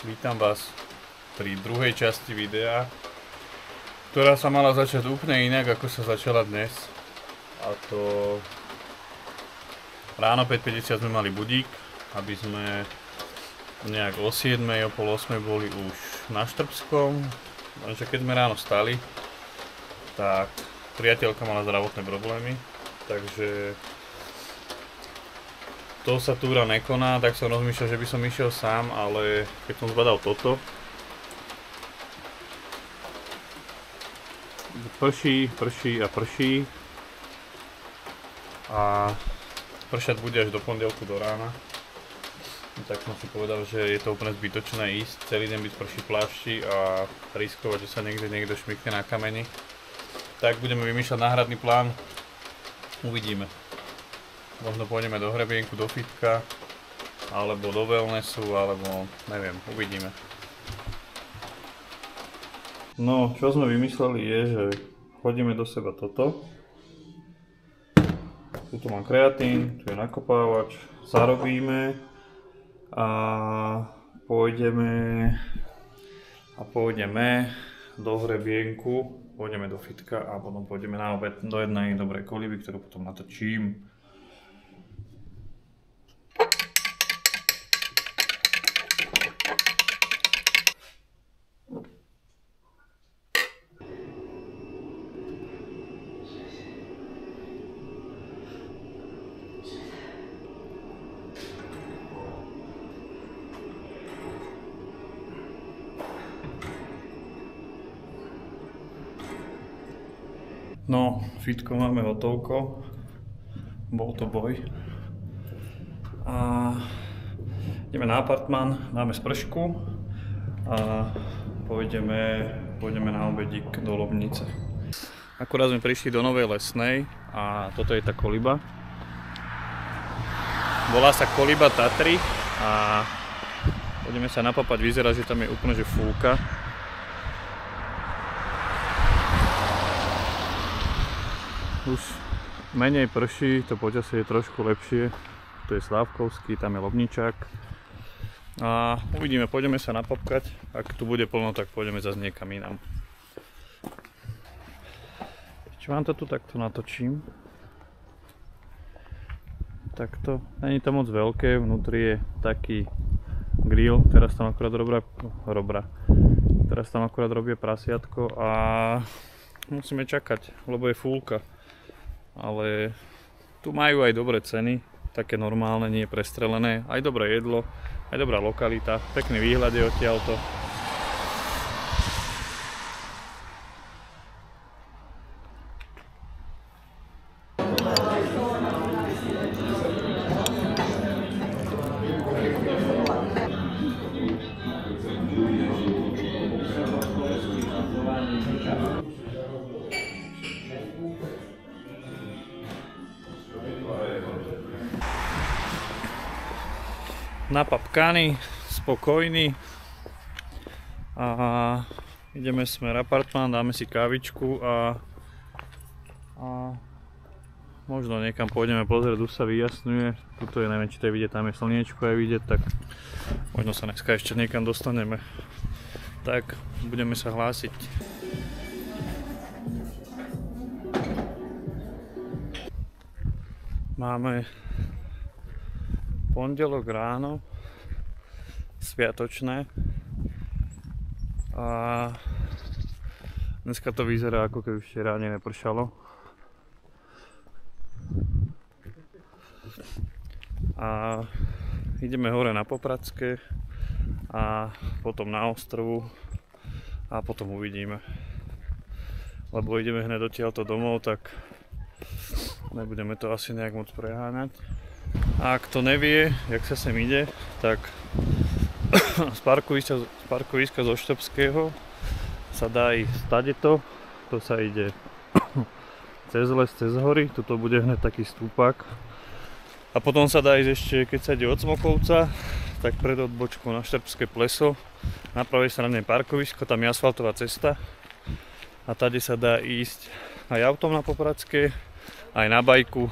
Vítam vás pri druhej časti videa, ktorá sa mala začať úplne inak, ako sa začala dnes. A to ráno 5:50 sme mali budík, aby sme nejak o 7, o pol 8 boli už na Štrbskom. Lenže keď sme ráno stali, tak priateľka mala zdravotné problémy, takže to sa túra nekoná, tak som rozmýšľal, že by som išiel sám, ale keď som zbadal toto, prší a pršať bude až do pondelku do rána, tak som si povedal, že je to úplne zbytočné ísť celý deň byť v prší plášti a riskovať, že sa niekto šmykne na kameni. Tak budeme vymýšľať náhradný plán, uvidíme. Možno pôjdeme do hrebienku, do fitka, alebo do wellnessu, alebo neviem, uvidíme. No, čo sme vymysleli je, že hodíme do seba toto. Tu mám kreatín, tu je nakopávač, zarobíme a pôjdeme do hrebienku, pôjdeme do fitka a potom pôjdeme na obed do jednej dobrej koliby, ktorú potom natočím. No, fitko máme hotovko, bol to boj. A ideme na apartmán, dáme spršku a pôjdeme na obedík do Lobnice. Akurát sme prišli do Novej Lesnej a toto je tá koliba. Volá sa Koliba Tatry a pôjdeme sa napapať, vyzerá, že tam je úplne že fúka. Už menej prší, to počasie je trošku lepšie. Tu je Slávkovský, tam je Lobničák. A uvidíme, pôjdeme sa napapkať. Ak tu bude plno, tak pôjdeme zase niekam inám. Čo vám to tu takto natočím. Takto, není to moc veľké, vnútri je taký grill, teraz tam akurát robia prasiatko a musíme čakať, lebo je fúlka. Ale tu majú aj dobré ceny, také normálne, nie prestrelené, aj dobré jedlo, aj dobrá lokalita, pekný výhľad je odtiaľto. Napapkaný, spokojný a ideme smer apartmán, dáme si kávičku a možno niekam pôjdeme pozrieť, už sa vyjasňuje, tuto je, neviem či to je vidieť, tam je slniečko aj vidieť, tak možno sa dneska ešte niekam dostaneme, tak budeme sa hlásiť. Máme pondelok ráno, sviatočné a dneska to vyzerá, ako keby ešte ráne nepršalo. A ideme hore na Popradské a potom na Ostrovu a potom uvidíme. Lebo ideme hneď odtiaľto domov, tak nebudeme to asi nejak moc preháňať. A ak to nevie, jak sa sem ide, tak z parkoviska zo Štrbského sa dá ísť tadeto, to sa ide cez les, cez hory, tuto bude hneď taký stúpak. A potom sa dá ísť ešte, keď sa ide od Smokovca, tak pred odbočkou na Štrbské pleso, na pravej strane parkovisko, tam je asfaltová cesta a tady sa dá ísť aj autom na Popradské, aj na bajku,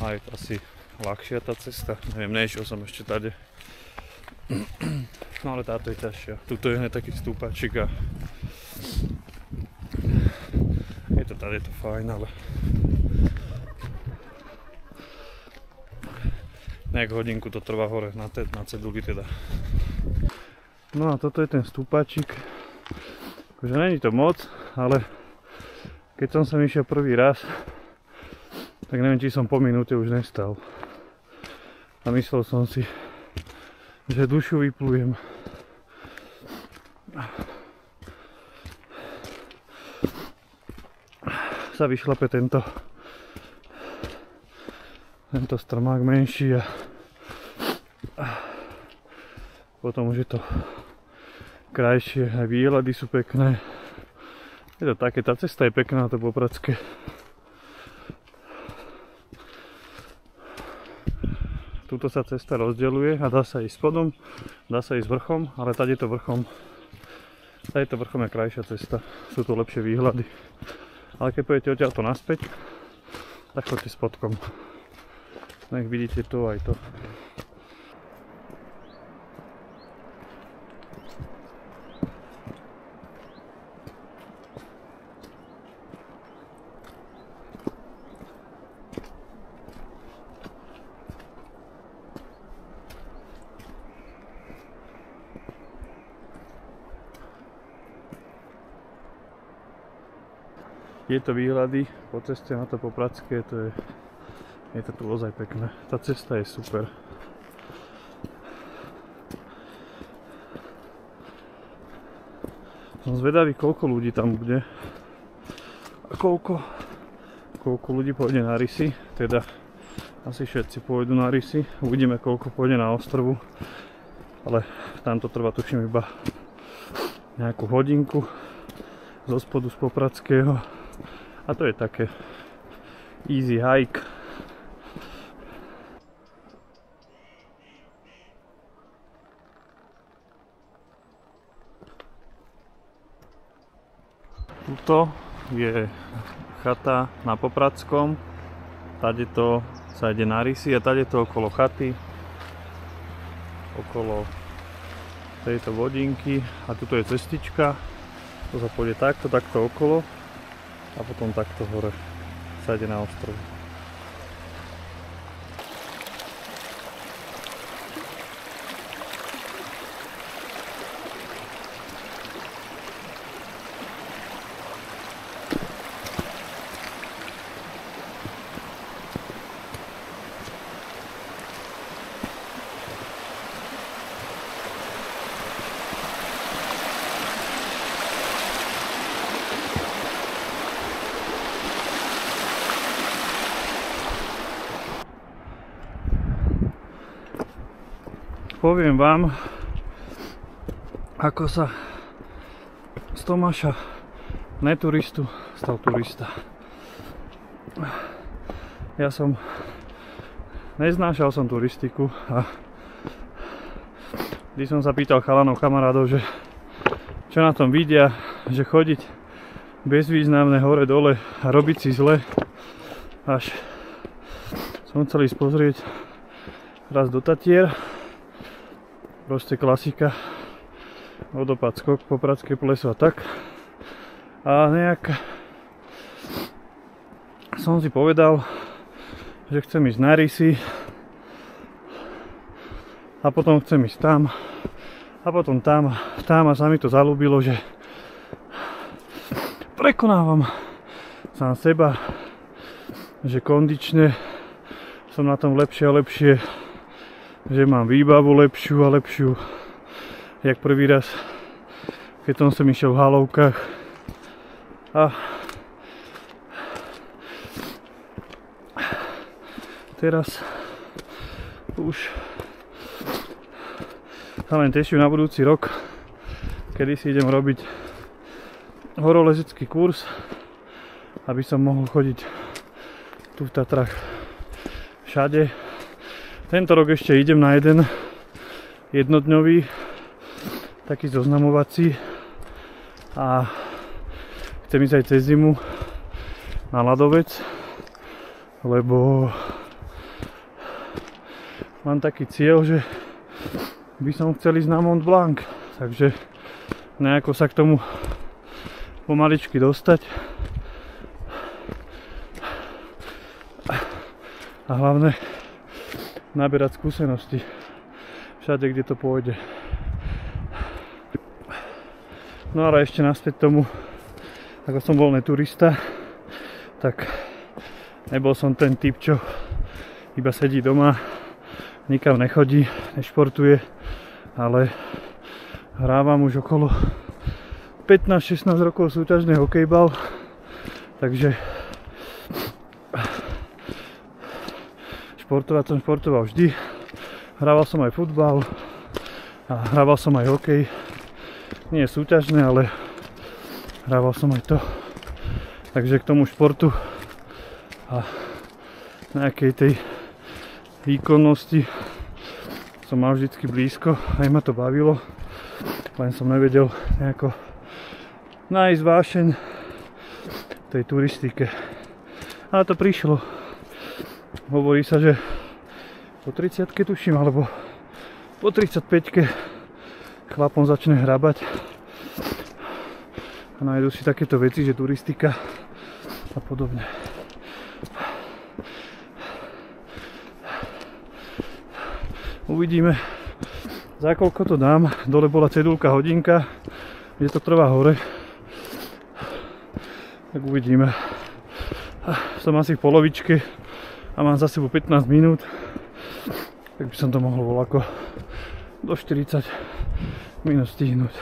aj asi ľahšia tá cesta, neviem, nešiel som ešte tady. No ale táto je ťažšia. Tuto je hneď taký stúpačik a je to tady to fajn, ale nejak hodinku to trvá hore na ceduli teda. No a toto je ten stúpačik. Akože není to moc, ale keď som sem išiel prvý raz, tak neviem, či som po minúte už nestal. A myslel som si, že dušu vyplujem. Sa vyšlape tento strmák menší a potom už je to krajšie, aj výhľady sú pekné. Je to také, tá cesta je pekná, to Popradské. Tuto sa cesta rozdeľuje a dá sa ísť spodom, dá sa ísť vrchom, ale tady to vrchom je krajšia cesta, sú tu lepšie výhľady. Ale keď pôjdete odtiaľto naspäť, tak choďte spodkom. Nech vidíte to aj to. Tieto výhľady po ceste na to Popradské, je to tu ozaj pekné. Tá cesta je super. Som zvedavý, koľko ľudí tam bude. A koľko ľudí pôjde na rysy. Teda asi všetci pôjdu na rysy. Uvidíme, koľko pôjde na ostrovu. Ale tam to trvá tuším iba nejakú hodinku zo spodu z Popradského. A to je také easy hike. Tuto je chata na Popradskom. Tady to sa ide na rysy a tady to okolo chaty. Okolo tejto vodinky. A tuto je cestička. To sa pôjde takto okolo. A potom takto hore sa ide na ostrov. Poviem vám, ako sa z Tomáša neturistu stal turista. Neznášal som turistiku a když som sa pýtal chalanov, kamarádov, že čo na tom vidia, že chodiť bezvýznamné hore dole a robiť si zle, až som chcel ísť pozrieť raz do Tatier. Proste klasika, vodopád, skok, Popradské pleso a tak. A nejak som si povedal, že chcem ísť na rysy a potom chcem ísť tam a potom tam a sa mi to zaľúbilo, že prekonávam sám seba, že kondične som na tom lepšie a lepšie, že mám výbavu lepšiu a lepšiu, jak prvý raz, keď som sem išiel v halovkách. A teraz už sa len teším na budúci rok, kedy si idem robiť horolezecký kurz, aby som mohol chodiť tu v Tatrách všade. Tento rok ešte idem na jeden jednodňový, taký zoznamovací, a chcem ísť aj cez zimu na ľadovec, lebo mám taký cieľ, že by som chcel ísť na Mont Blanc, takže nejako sa k tomu pomaličky dostať a hlavne naberať skúsenosti všade, kde to pôjde. No ale ešte naspäť tomu, ako som bol neturista, tak nebol som ten typ, čo iba sedí doma, nikam nechodí, nešportuje, ale hrávam už okolo 15-16 rokov súťažný hokejbal, takže športovať som športoval vždy. Hrával som aj futbal a hrával som aj hokej. Nie súťažné, ale hrával som aj to. Takže k tomu športu a nejakej tej výkonnosti som mal vždycky blízko, aj ma to bavilo, len som nevedel nejako nájsť vášeň tej turistike. Ale to prišlo. Hovorí sa, že po 30-ke tuším, alebo po 35-ke chlapom začne hrabať a nájdu si takéto veci, že turistika a podobne. Uvidíme, za koľko to dám. Dole bola cedulka hodinka, kde to trvá hore. Tak uvidíme. Som asi v polovičke a mám za sebou 15 minút. Tak by som to mohol voľako do 40 minút stihnúť.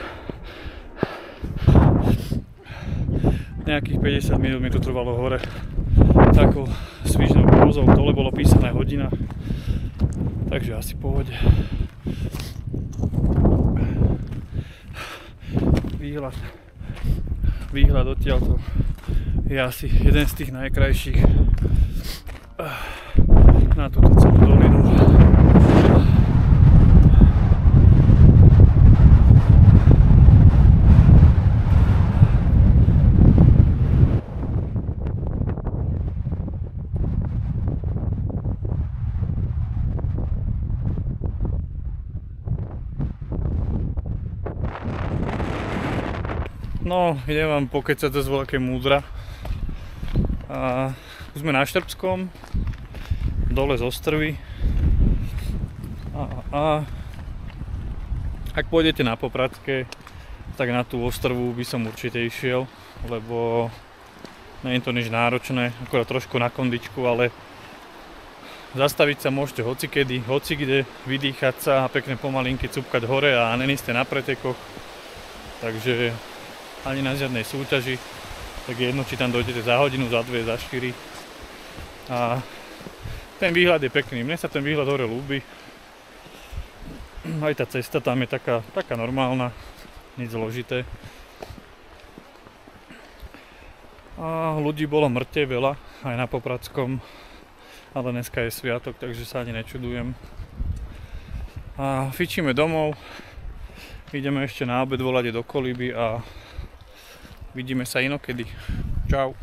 Nejakých 50 minút mi to trvalo hore. Takou svižnou hrozou. Dole bolo písané hodina. Takže asi v pohode. Výhľad odtiaľto je asi jeden z tých najkrajších na túto celú dolinu. No, idem vám pokecať cez veľké múdra. Už sme na Štrbskom, dole z Ostrovy. Ak pôjdete na Popradské, tak na tú Ostrovu by som určite išiel, lebo nie je to nič náročné, akorát trošku na kondičku, ale zastaviť sa môžete hocikedy, hocikde, vydýchať sa a pekne pomalinky cupkať hore a není ste na pretekoch. Takže ani na žiadnej súťaži, tak jedno, či tam dojdete za hodinu, za 2, za 4. A ten výhľad je pekný, mne sa ten výhľad hore ľúbi. Aj tá cesta tam je taká normálna, nič zložité. A ľudí bolo mŕte veľa, aj na Popradskom, ale dneska je sviatok, takže sa ani nečudujem. A fičíme domov, ideme ešte na obed volať do Koliby a vidíme sa inokedy. Čau.